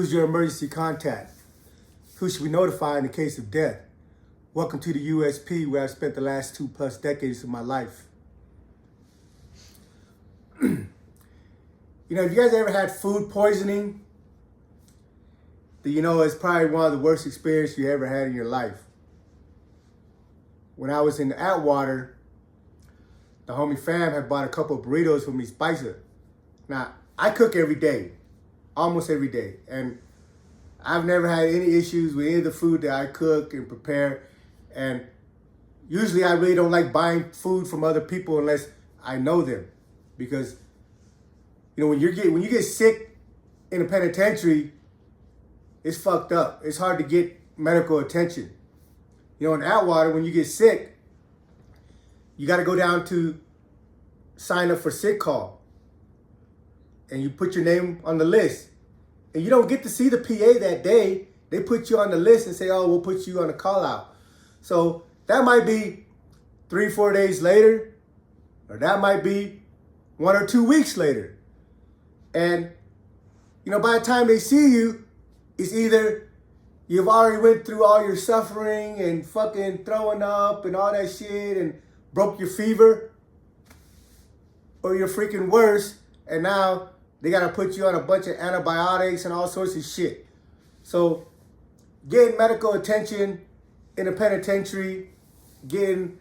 Who's your emergency contact? Who should we notify in the case of death? Welcome to the USP, where I've spent the last 2+ decades of my life. If you guys ever had food poisoning, then it's probably one of the worst experiences you ever had in your life. When I was in Atwater, the homie fam had bought a couple of burritos for me, Spicer. Now, I cook every day, almost every day, and I've never had any issues with any of the food that I cook and prepare. And usually I really don't like buying food from other people unless I know them. Because, when you get sick in a penitentiary, it's fucked up. It's hard to get medical attention. In Atwater, when you get sick, you got to go down to sign up for sick call. And you put your name on the list. And you don't get to see the PA that day. They put you on the list and say, oh, we'll put you on a call out. So that might be 3-4 days later, or that might be 1 or 2 weeks later. And, by the time they see you, it's either you've already went through all your suffering and fucking throwing up and all that shit and broke your fever, or you're freaking worse, and now they got to put you on a bunch of antibiotics and all sorts of shit. So getting medical attention in a penitentiary, getting,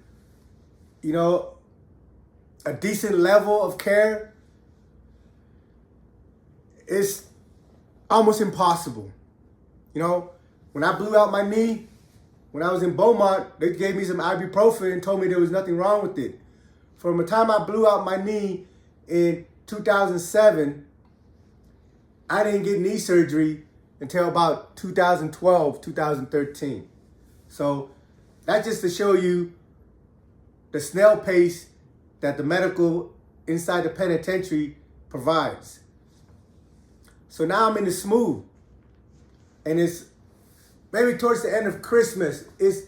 a decent level of care, is almost impossible. When I blew out my knee, when I was in Beaumont, they gave me some ibuprofen and told me there was nothing wrong with it. From the time I blew out my knee in 2007, I didn't get knee surgery until about 2012, 2013. So that's just to show you the snail pace that the medical inside the penitentiary provides. So now I'm in the smooth. And it's maybe towards the end of Christmas. It's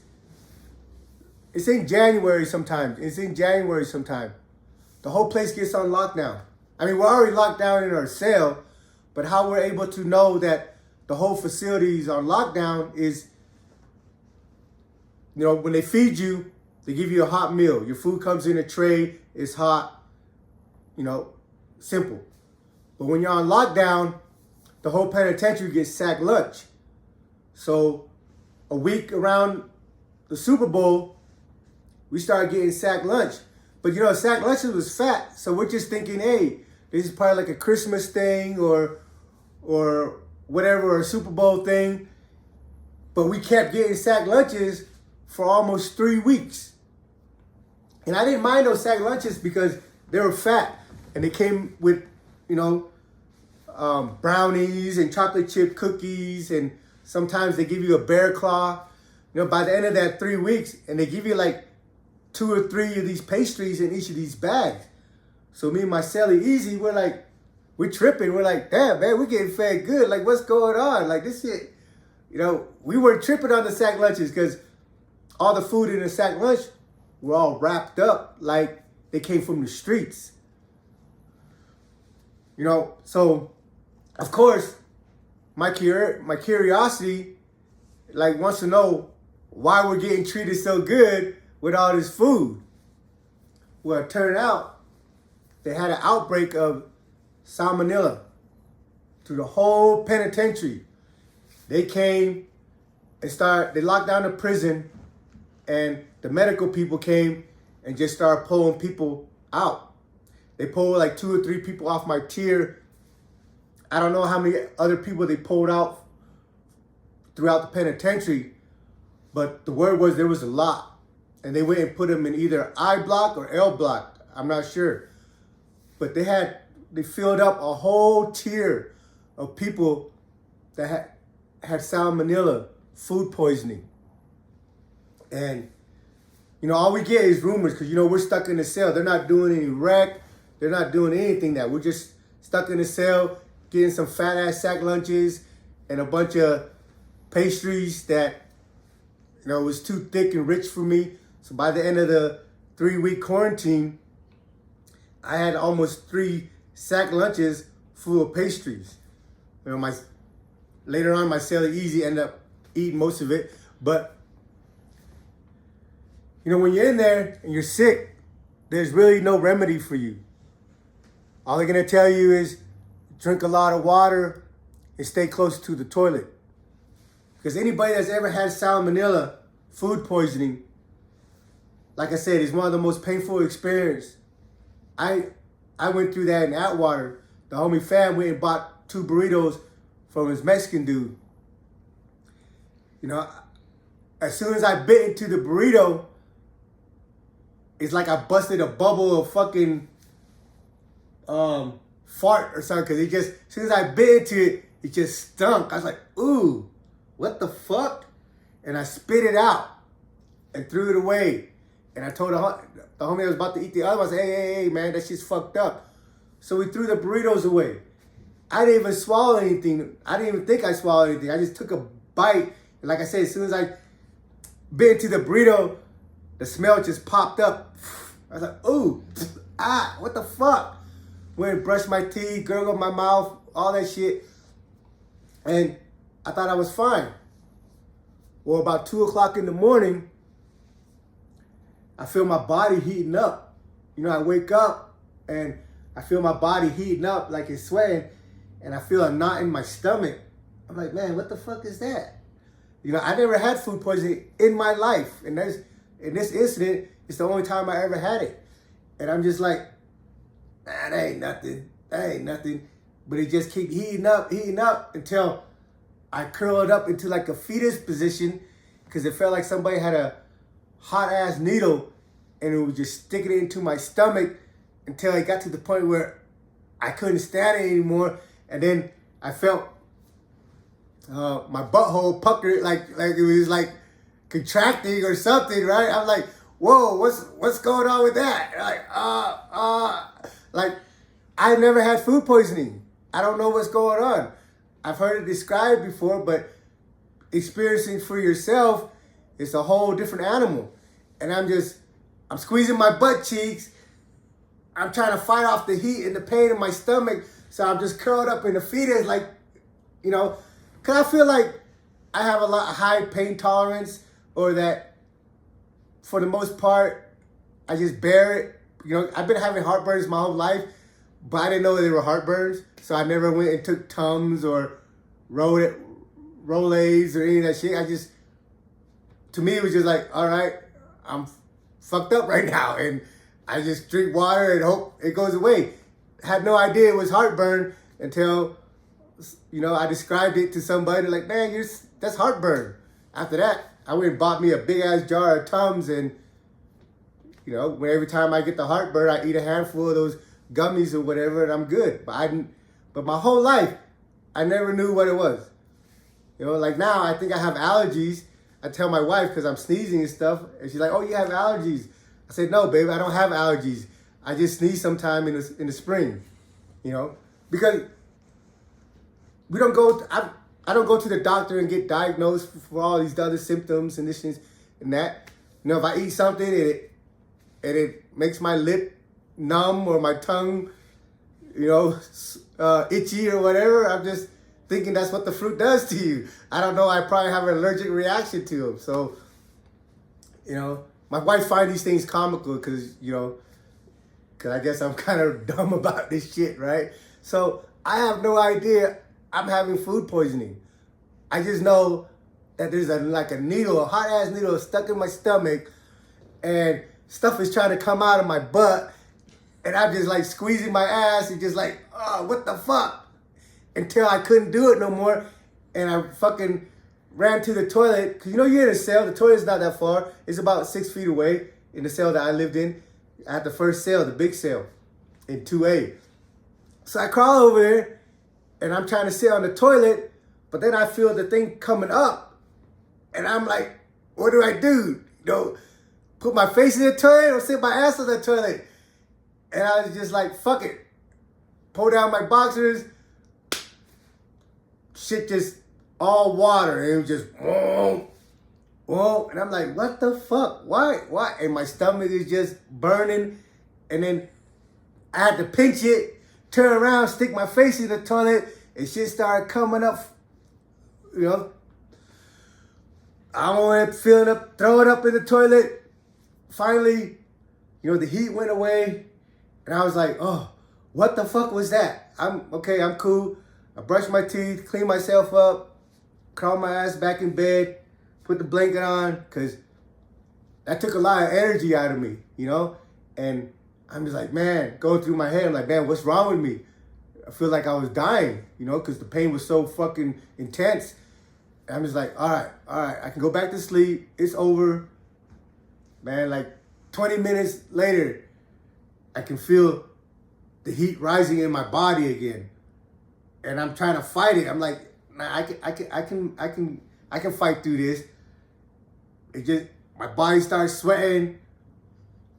in January sometime. The whole place gets on lockdown. I mean, we're already locked down in our cell, but how we're able to know that the whole facility is on lockdown is, when they feed you, they give you a hot meal. Your food comes in a tray, it's hot, simple. But when you're on lockdown, the whole penitentiary gets sack lunch. So a week around the Super Bowl, we started getting sack lunch. But sack lunch was fat. So we're just thinking, hey, this is probably like a Christmas thing or whatever, or a Super Bowl thing. But we kept getting sack lunches for almost 3 weeks. And I didn't mind those sack lunches because they were fat. And they came with, brownies and chocolate chip cookies, and sometimes they give you a bear claw. By the end of that 3 weeks, and they give you like 2 or 3 of these pastries in each of these bags. So me and my cellie Easy, we're tripping. We're like, damn, man, we're getting fed good. Like, what's going on? Like, this shit, we weren't tripping on the sack lunches because all the food in the sack lunch were all wrapped up like they came from the streets. So of course, my curiosity wants to know why we're getting treated so good with all this food. Well, it turned out they had an outbreak of Salmonella through the whole penitentiary. They came and they locked down the prison, and the medical people came and just started pulling people out. They pulled like 2 or 3 people off my tier. I don't know how many other people they pulled out throughout the penitentiary, but the word was there was a lot. And they went and put them in either I block or L block. I'm not sure. But they filled up a whole tier of people that had salmonella, food poisoning. And, all we get is rumors because, we're stuck in the cell. They're not doing any rec. They're not doing anything that. We're just stuck in the cell, getting some fat ass sack lunches and a bunch of pastries that, was too thick and rich for me. So by the end of the 3-week quarantine, I had almost 3 sack lunches full of pastries. My later on, my cellular easy ended up eating most of it. But, you know, when you're in there and you're sick, there's really no remedy for you. All they're going to tell you is drink a lot of water and stay close to the toilet. Because anybody that's ever had salmonella, food poisoning, like I said, it's one of the most painful experiences. I went through that in Atwater. The homie fam went and bought 2 burritos from his Mexican dude. You know, as soon as I bit into the burrito, it's like I busted a bubble of fucking fart or something. Because it just, as soon as I bit into it, it just stunk. I was like, ooh, what the fuck? And I spit it out and threw it away. And I told the homie that was about to eat the other one, I said, hey, man, that shit's fucked up. So we threw the burritos away. I didn't even swallow anything. I didn't even think I swallowed anything. I just took a bite. And like I said, as soon as I bit into the burrito, the smell just popped up. I was like, ooh, what the fuck? Went and brushed my teeth, gurgled my mouth, all that shit. And I thought I was fine. Well, about 2 o'clock in the morning, I feel my body heating up. You know, I wake up and I feel my body heating up like it's sweating, and I feel a knot in my stomach. I'm like, man, what the fuck is that? You know, I never had food poisoning in my life. And in this incident, it's the only time I ever had it. And I'm just like, nah, that ain't nothing. That ain't nothing. But it just keep heating up until I curled up into like a fetus position because it felt like somebody had a hot ass needle and it was just sticking it into my stomach until it got to the point where I couldn't stand it anymore. And then I felt my butthole puckered like it was like contracting or something, right? I'm like, whoa, what's going on with that? Like I never had food poisoning. I don't know what's going on. I've heard it described before, but experiencing for yourself, it's a whole different animal. And I'm squeezing my butt cheeks. I'm trying to fight off the heat and the pain in my stomach. So I'm just curled up in the fetus, like, you know, because I feel like I have a lot of high pain tolerance, or that for the most part, I just bear it. You know, I've been having heartburns my whole life, but I didn't know they were heartburns. So I never went and took Tums or Rolaids or any of that shit. To me, it was just like, all right, I'm fucked up right now. And I just drink water and hope it goes away. Had no idea it was heartburn until, you know, I described it to somebody like, man, that's heartburn. After that, I went and bought me a big ass jar of Tums, and, you know, every time I get the heartburn, I eat a handful of those gummies or whatever, and I'm good. But my whole life, I never knew what it was. You know, like now, I think I have allergies. I tell my wife because I'm sneezing and stuff, and she's like, oh, you have allergies. I said, no, baby, I don't have allergies. I just sneeze sometime in the spring, you know, because I don't go to the doctor and get diagnosed for all these other symptoms and this and that. You know, if I eat something and it makes my lip numb or my tongue, you know, itchy or whatever, I'm just thinking that's what the fruit does to you. I don't know. I probably have an allergic reaction to them. So, you know, my wife finds these things comical because, you know, because I guess I'm kind of dumb about this shit, right? So I have no idea I'm having food poisoning. I just know that there's a needle, a hot ass needle stuck in my stomach, and stuff is trying to come out of my butt, and I'm just like squeezing my ass and just like, oh, what the fuck? Until I couldn't do it no more, and I fucking ran to the toilet. Cause you know you're in a cell, the toilet's not that far. It's about 6 feet away in the cell that I lived in. I had the first cell, the big cell, in 2A. So I crawl over there, and I'm trying to sit on the toilet, but then I feel the thing coming up, and I'm like, what do I do? You know, put my face in the toilet or sit my ass on the toilet? And I was just like, fuck it. Pull down my boxers, shit just all water, and it was just, whoa. And I'm like, what the fuck? Why? And my stomach is just burning, and then I had to pinch it, turn around, stick my face in the toilet, and shit started coming up you know, I'm over there filling up, throwing up in the toilet. Finally, you know, the heat went away. And I was like, oh, what the fuck was that? I'm okay, I'm cool. I brushed my teeth, cleaned myself up, crawled my ass back in bed, put the blanket on, because that took a lot of energy out of me, you know? And I'm just like, man, going through my head, I'm like, man, what's wrong with me? I feel like I was dying, you know, because the pain was so fucking intense. And I'm just like, all right, I can go back to sleep. It's over. Man, like 20 minutes later, I can feel the heat rising in my body again. And I'm trying to fight it. I'm like, nah, I can fight through this. It just, my body starts sweating.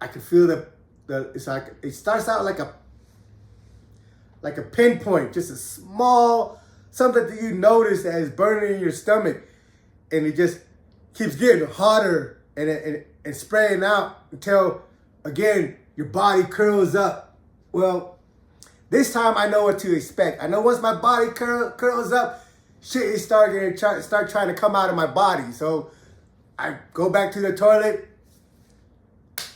I can feel it's like, it starts out like a pinpoint, just a small, something that you notice that is burning in your stomach. And it just keeps getting hotter and spraying out until, again, your body curls up. Well, this time I know what to expect. I know once my body curls up, shit is starting to start trying to come out of my body. So I go back to the toilet.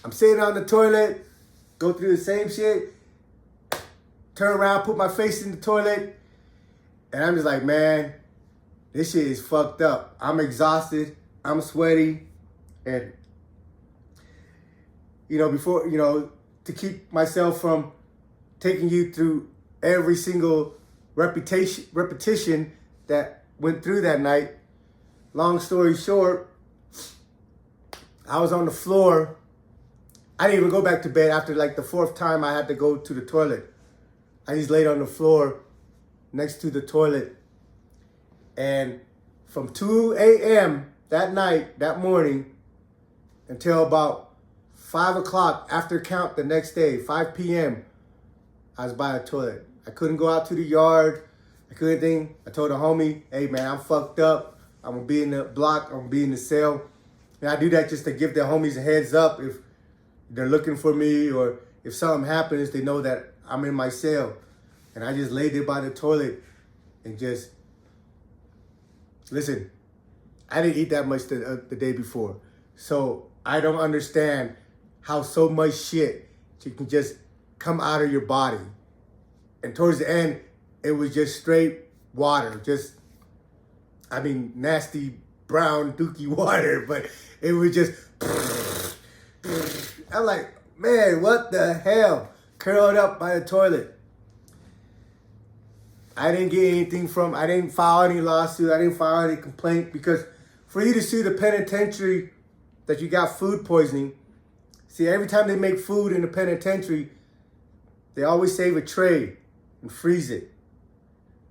I'm sitting on the toilet, go through the same shit, turn around, put my face in the toilet, and I'm just like, man, this shit is fucked up. I'm exhausted. I'm sweaty. And, you know, before, you know, to keep myself from taking you through every single repetition that went through that night, long story short, I was on the floor. I didn't even go back to bed after like the fourth time I had to go to the toilet. I just laid on the floor next to the toilet. And from 2 a.m. that night, that morning, until about 5 o'clock after count the next day, 5 p.m., I was by the toilet. I couldn't go out to the yard. I couldn't think. I told a homie, hey man, I'm fucked up. I'm gonna be in the block. I'm gonna be in the cell. And I do that just to give the homies a heads up if they're looking for me, or if something happens, they know that I'm in my cell. And I just laid there by the toilet and just, listen, I didn't eat that much the day before. So I don't understand how so much shit can just come out of your body. And towards the end, it was just straight water. Just, I mean, nasty brown dookie water, but it was just, I'm like, man, what the hell? Curled up by the toilet. I didn't get anything I didn't file any lawsuit. I didn't file any complaint, because for you to sue the penitentiary that you got food poisoning, see, every time they make food in the penitentiary, they always save a tray and freeze it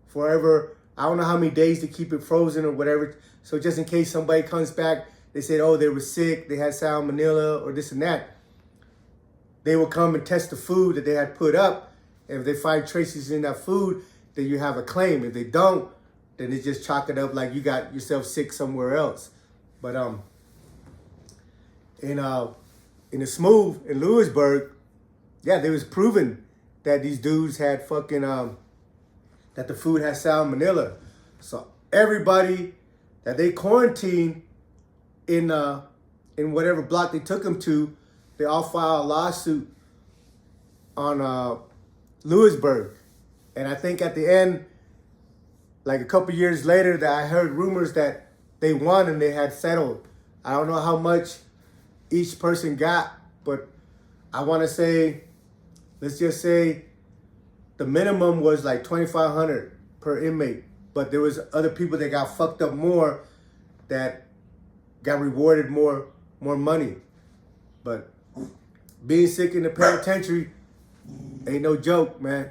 forever. I don't know how many days to keep it frozen or whatever. So just in case somebody comes back, they said, oh, they were sick, they had salmonella or this and that, they will come and test the food that they had put up. And if they find traces in that food, then you have a claim. If they don't, then they just chalk it up like you got yourself sick somewhere else. But in the Smooth in Lewisburg, yeah, they was proven that these dudes had fucking that the food had salmonella. So everybody that they quarantined in whatever block they took them to, they all filed a lawsuit on Lewisburg. And I think at the end, like a couple years later, that I heard rumors that they won and they had settled. I don't know how much each person got, but I want to say, let's just say the minimum was like $2,500 per inmate. But there was other people that got fucked up more, that got rewarded more money. But being sick in the penitentiary ain't no joke, man.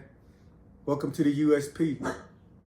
Welcome to the USP.